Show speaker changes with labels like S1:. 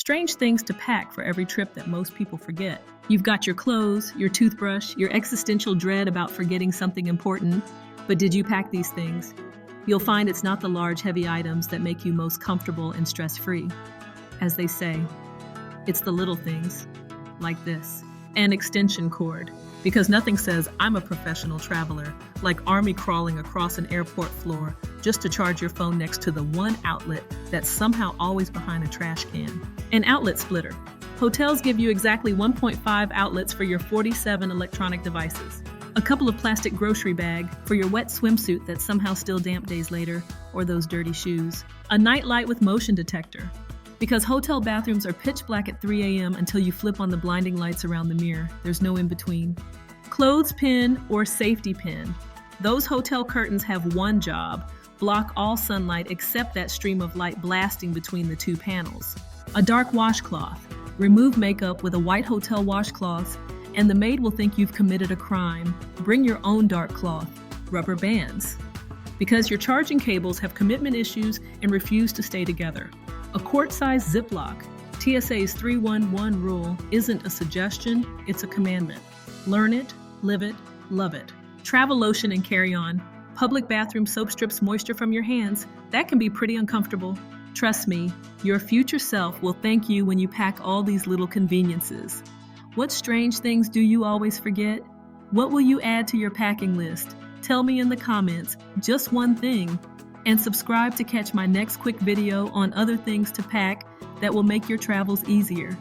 S1: Strange things to pack for every trip that most people forget. You've got your clothes, your toothbrush, your existential dread about forgetting something important. But did you pack these things? You'll find it's not the large, heavy items that make you most comfortable and stress-free. As they say, it's the little things, like this. An extension cord. Because nothing says, I'm a professional traveler, like army crawling across an airport floor just to charge your phone next to the one outlet that's somehow always behind a trash can. An outlet splitter. Hotels give you exactly 1.5 outlets for your 47 electronic devices. A couple of plastic grocery bag for your wet swimsuit that's somehow still damp days later, or those dirty shoes. A night light with motion detector. Because hotel bathrooms are pitch black at 3 a.m. until you flip on the blinding lights around the mirror. There's no in between. Clothespin or safety pin. Those hotel curtains have one job: block all sunlight except that stream of light blasting between the two panels. A dark washcloth. Remove makeup with a white hotel washcloth, and the maid will think you've committed a crime. Bring your own dark cloth. Rubber bands. Because your charging cables have commitment issues and refuse to stay together. A quart-sized Ziploc. TSA's 311 rule isn't a suggestion, it's a commandment. Learn it, live it, love it. Travel lotion and carry-on. Public bathroom soap strips moisture from your hands. That can be pretty uncomfortable. Trust me, your future self will thank you when you pack all these little conveniences. What strange things do you always forget? What will you add to your packing list? Tell me in the comments, just one thing. And subscribe to catch my next quick video on other things to pack that will make your travels easier.